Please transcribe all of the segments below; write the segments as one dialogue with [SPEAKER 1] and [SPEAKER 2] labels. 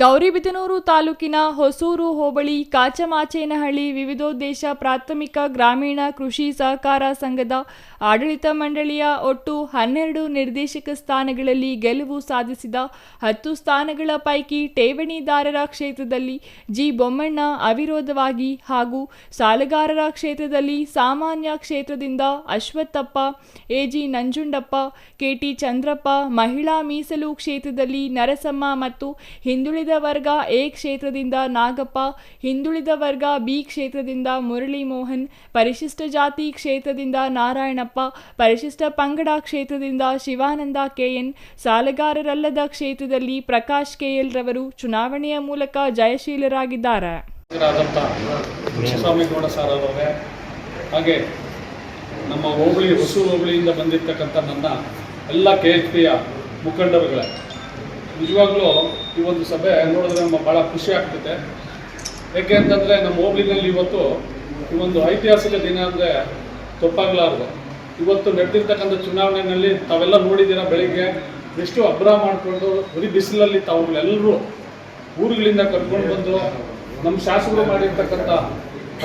[SPEAKER 1] ಗೌರಿಬಿದನೂರು ತಾಲೂಕಿನ ಹೊಸೂರು ಹೋಬಳಿ ಕಾಚಮಾಚೇನಹಳ್ಳಿ ವಿವಿಧೋದ್ದೇಶ ಪ್ರಾಥಮಿಕ ಗ್ರಾಮೀಣ ಕೃಷಿ ಸಹಕಾರ ಸಂಘದ ಆಡಳಿತ ಮಂಡಳಿಯ ಒಟ್ಟು 12 ನಿರ್ದೇಶಕ ಸ್ಥಾನಗಳಲ್ಲಿ ಗೆಲುವು ಸಾಧಿಸಿದ 10 ಸ್ಥಾನಗಳ ಪೈಕಿ ಠೇವಣಿದಾರರ ಕ್ಷೇತ್ರದಲ್ಲಿ ಜಿ ಬೊಮ್ಮಣ್ಣ ಅವಿರೋಧವಾಗಿ ಹಾಗೂ ಸಾಲಗಾರರ ಕ್ಷೇತ್ರದಲ್ಲಿ ಸಾಮಾನ್ಯ ಕ್ಷೇತ್ರದಿಂದ ಅಶ್ವತ್ಥಪ್ಪ, ಎಜಿ ನಂಜುಂಡಪ್ಪ, ಕೆಟಿ ಚಂದ್ರಪ್ಪ, ಮಹಿಳಾ ಮೀಸಲು ಕ್ಷೇತ್ರದಲ್ಲಿ ನರಸಮ್ಮ ಮತ್ತು ಹಿಂದುಳಿದ ವರ್ಗ ಎ ಕ್ಷೇತ್ರದಿಂದ ನಾಗಪ್ಪ, ಹಿಂದುಳಿದ ವರ್ಗ ಬಿ ಕ್ಷೇತ್ರದಿಂದ ಮುರಳಿ ಮೋಹನ್, ಪರಿಶಿಷ್ಟ ಜಾತಿ ಕ್ಷೇತ್ರದಿಂದ ನಾರಾಯಣಪ್ಪ, ಪರಿಶಿಷ್ಟ ಪಂಗಡ ಕ್ಷೇತ್ರದಿಂದ ಶಿವಾನಂದ ಕೆಎನ್, ಸಾಲಗಾರರಲ್ಲದ ಕ್ಷೇತ್ರದಲ್ಲಿ ಪ್ರಕಾಶ್ ಕೆಎಲ್ ರವರು ಚುನಾವಣೆಯ ಮೂಲಕ ಜಯಶೀಲರಾಗಿದ್ದಾರೆ. ಹಾಗೆ ನಮ್ಮ ಹೋಬಳಿ ಹೊಸೂರು ಹೋಬಳಿಯಿಂದ ಬಂದಿರತಕ್ಕಂಥ ನನ್ನ ಎಲ್ಲ KHPಯ ಮುಖಂಡರುಗಳೇ, ನಿಜವಾಗ್ಲೂ ಈ ಒಂದು ಸಭೆ ನೋಡಿದ್ರೆ ನಮ್ಮ ಭಾಳ ಖುಷಿ ಆಗ್ತದೆ. ಏಕೆ ಅಂತಂದರೆ ನಮ್ಮ ಹೋಬಳಿನಲ್ಲಿ ಇವತ್ತು ಈ ಒಂದು ಐತಿಹಾಸಿಕ ದಿನ ಅಂದರೆ ತಪ್ಪಾಗಲಾರದು. ಇವತ್ತು ನಡೆದಿರ್ತಕ್ಕಂಥ ಚುನಾವಣೆಯಲ್ಲಿ ತಾವೆಲ್ಲ ನೋಡಿದ್ದೀರಾ, ಬೆಳಿಗ್ಗೆ ಎಷ್ಟು ಅಬ್ರ ಮಾಡಿಕೊಂಡು ಬರೀ ಬಿಸಿಲಲ್ಲಿ ತಾವುಗಳೆಲ್ಲರೂ ಊರುಗಳಿಂದ ಕರ್ಕೊಂಡು ಬಂದು ನಮ್ಮ ಶಾಸಕರು ಮಾಡಿರ್ತಕ್ಕಂಥ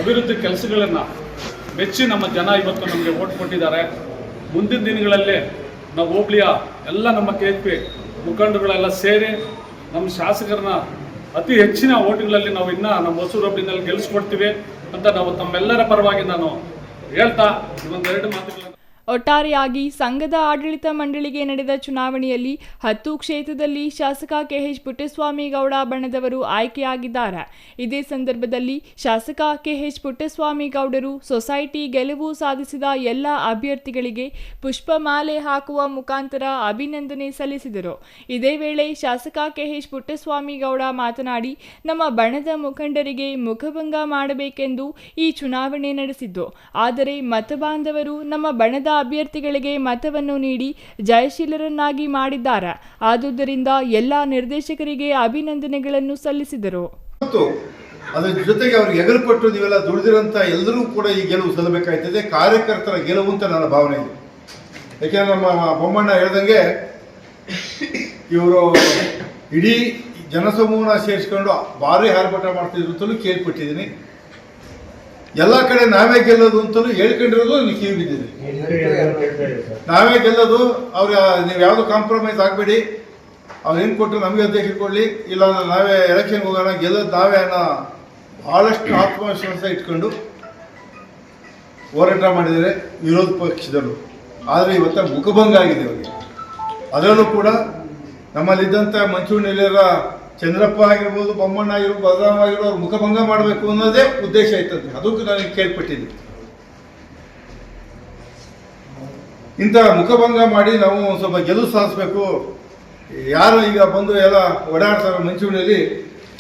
[SPEAKER 1] ಅಭಿವೃದ್ಧಿ ಕೆಲಸಗಳನ್ನು ಮೆಚ್ಚಿ ನಮ್ಮ ಜನ ಇವತ್ತು ನಮಗೆ ಓಟ್ ಕೊಟ್ಟಿದ್ದಾರೆ. ಮುಂದಿನ ದಿನಗಳಲ್ಲಿ ನಾವು ಹೋಬಳಿಯ ಎಲ್ಲ ನಮ್ಮ KHP ಮುಖಂಡರುಗಳೆಲ್ಲ ಸೇರಿ ನಮ್ಮ ಶಾಸಕರನ್ನ ಅತಿ ಹೆಚ್ಚಿನ ಓಟ್ಗಳಲ್ಲಿ ನಾವು ಇನ್ನೂ ನಮ್ಮ ಹೊಸೂರು ಹೋಬಳಿನಲ್ಲಿ ಗೆಲ್ಲಿಸ್ಕೊಡ್ತೀವಿ ಅಂತ ನಾವು ತಮ್ಮೆಲ್ಲರ ಪರವಾಗಿ ನಾನು ಹೇಳ್ತಾ ಇನ್ನೊಂದೆರಡು ಮಾತುಗಳನ್ನು. ಒಟ್ಟಾರೆಯಾಗಿ ಸಂಘದ ಆಡಳಿತ ಮಂಡಳಿಗೆ ನಡೆದ ಚುನಾವಣೆಯಲ್ಲಿ 10 ಕ್ಷೇತ್ರದಲ್ಲಿ ಶಾಸಕ KH ಪುಟ್ಟಸ್ವಾಮಿ ಗೌಡ ಬಣದವರು ಆಯ್ಕೆಯಾಗಿದ್ದಾರೆ. ಇದೇ ಸಂದರ್ಭದಲ್ಲಿ ಶಾಸಕ KH ಪುಟ್ಟಸ್ವಾಮಿ ಗೌಡರು ಸೊಸೈಟಿ ಗೆಲುವು ಸಾಧಿಸಿದ ಎಲ್ಲ ಅಭ್ಯರ್ಥಿಗಳಿಗೆ ಪುಷ್ಪಮಾಲೆ ಹಾಕುವ ಮುಖಾಂತರ ಅಭಿನಂದನೆ ಸಲ್ಲಿಸಿದರು. ಇದೇ ವೇಳೆ ಶಾಸಕ KH ಪುಟ್ಟಸ್ವಾಮಿ ಗೌಡ ಮಾತನಾಡಿ, ನಮ್ಮ ಬಣದ ಮುಖಂಡರಿಗೆ ಮುಖಭಂಗ ಮಾಡಬೇಕೆಂದು ಈ ಚುನಾವಣೆ ನಡೆಸಿದ್ದು, ಆದರೆ ಮತಬಾಂಧವರು ನಮ್ಮ ಬಣದ ಅಭ್ಯರ್ಥಿಗಳಿಗೆ ಮತವನ್ನು ನೀಡಿ ಜಯಶೀಲರನ್ನಾಗಿ ಮಾಡಿದ್ದಾರೆ. ಆದುದರಿಂದ ಎಲ್ಲ ನಿರ್ದೇಶಕರಿಗೆ ಅಭಿನಂದನೆಗಳನ್ನು ಸಲ್ಲಿಸಿದರು.
[SPEAKER 2] ಅದರ ಜೊತೆಗೆ ಅವ್ರಿಗೆ ಎಗರು ಕೊಟ್ಟು ನೀವೆಲ್ಲ ದುಡಿದಿರಂತ ಎಲ್ಲರೂ ಕೂಡ ಈ ಗೆಲುವು ಸಲ್ಲಬೇಕಾಯ್ತದೆ. ಕಾರ್ಯಕರ್ತರ ಗೆಲುವು ಅಂತ ನನ್ನ ಭಾವನೆ ಇದೆ. ಯಾಕೆಂದ್ರೆ ನಮ್ಮ ಬೊಮ್ಮಣ್ಣ ಹೇಳ್ದಂಗೆ ಇವರು ಇಡೀ ಜನಸಮೂಹನ ಸೇರಿಸ್ಕೊಂಡು ಭಾರಿ ಆರ್ಭಟ ಮಾಡ್ತಿದ್ರು ಅಂತಲೂ ಕೇಳ್ಪಟ್ಟಿದ್ದೀನಿ. ಎಲ್ಲ ಕಡೆ ನಾವೇ ಗೆಲ್ಲೋದು ಅಂತಲೂ ಹೇಳ್ಕೊಂಡಿರೋದು ನನಗೆ ಕಿವಿ ಬಿದ್ದಿದೆ. ನಾವೇ ಗೆಲ್ಲೋದು, ಅವ್ರು ನೀವು ಯಾವುದು ಕಾಂಪ್ರಮೈಸ್ ಆಗಬೇಡಿ, ಅವ್ರು ಏನು ಕೊಟ್ಟರು ನಮಗೆ ಅಧ್ಯಕ್ಷ ಕೊಡಲಿ, ಇಲ್ಲ ನಾವೇ ಎಲೆಕ್ಷನ್ಗೆ ಹೋಗೋಣ, ಗೆಲ್ಲೋದು ನಾವೇ ಅನ್ನೋ ಭಾಳಷ್ಟು ಆತ್ಮವಿಶ್ವಾಸ ಇಟ್ಕೊಂಡು ಹೋರಾಟ ಮಾಡಿದರೆ ವಿರೋಧ ಪಕ್ಷದವರು. ಆದರೆ ಇವತ್ತು ಮುಖಭಂಗ ಆಗಿದೆ ಅವರಿಗೆ. ಅದರಲ್ಲೂ ಕೂಡ ನಮ್ಮಲ್ಲಿದ್ದಂಥ ಮಂಚೂಣಿಯಲ್ಲಿರೋ ಚಂದ್ರಪ್ಪ ಆಗಿರ್ಬೋದು, ಬೊಮ್ಮಣ್ಣ ಆಗಿರ್ಬೋದು, ಬಲರಾಮ ಆಗಿರ್ಬೋದು, ಅವ್ರು ಮುಖಭಂಗ ಮಾಡಬೇಕು ಅನ್ನೋದೇ ಉದ್ದೇಶ ಇರ್ತದೆ. ಅದಕ್ಕೂ ನನಗೆ ಕೇಳ್ಪಟ್ಟಿದ್ದೆ. ಇಂಥ ಮುಖಭಂಗ ಮಾಡಿ ನಾವು ಸ್ವಲ್ಪ ಗೆಲುವು ಸಾಧಿಸಬೇಕು. ಯಾರು ಈಗ ಬಂದು ಎಲ್ಲ ಓಡಾಡ್ತಾರೆ ಮಂಚೂಣಿಯಲ್ಲಿ,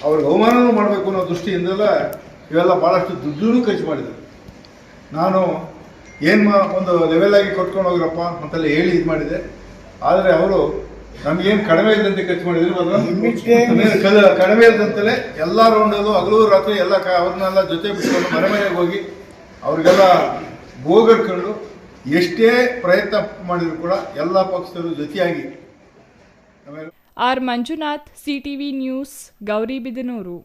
[SPEAKER 2] ಅವ್ರಿಗೆ ಅವಮಾನವೂ ಮಾಡಬೇಕು ಅನ್ನೋ ದೃಷ್ಟಿಯಿಂದೆಲ್ಲ ಇವೆಲ್ಲ ಭಾಳಷ್ಟು ದುಡ್ಡೂ ಖರ್ಚು ಮಾಡಿದ್ದಾರೆ. ನಾನು ಒಂದು ಲೆವೆಲಾಗಿ ಕೊಟ್ಕೊಂಡು ಹೋಗ್ರಪ್ಪ ಅಂತೆಲ್ಲ ಹೇಳಿ ಇದು ಮಾಡಿದೆ. ಆದರೆ ಅವರು ನಮಗೇನು ಕಡಿಮೆ ಇದ್ದಂತೆ ಖರ್ಚು ಮಾಡಿದ್ರು, ಕಡಿಮೆ ಇದ್ದಂತಲೇ ಎಲ್ಲ ರೌಂಡಲ್ಲೂ ಹಗಲು ರಾತ್ರಿ ಎಲ್ಲ ಅವ್ರನ್ನೆಲ್ಲ ಜೊತೆ ಬಿಟ್ಕೊಂಡು ಮನೆಗೆ ಹೋಗಿ ಅವ್ರಿಗೆಲ್ಲ ಗೋಗರ್ಕೊಂಡು ಎಷ್ಟೇ ಪ್ರಯತ್ನ ಮಾಡಿದ್ರು ಕೂಡ ಎಲ್ಲ ಪಕ್ಷದವರು ಜೊತೆಯಾಗಿ.
[SPEAKER 1] R Manjunath, CTV news, Gauribidanur.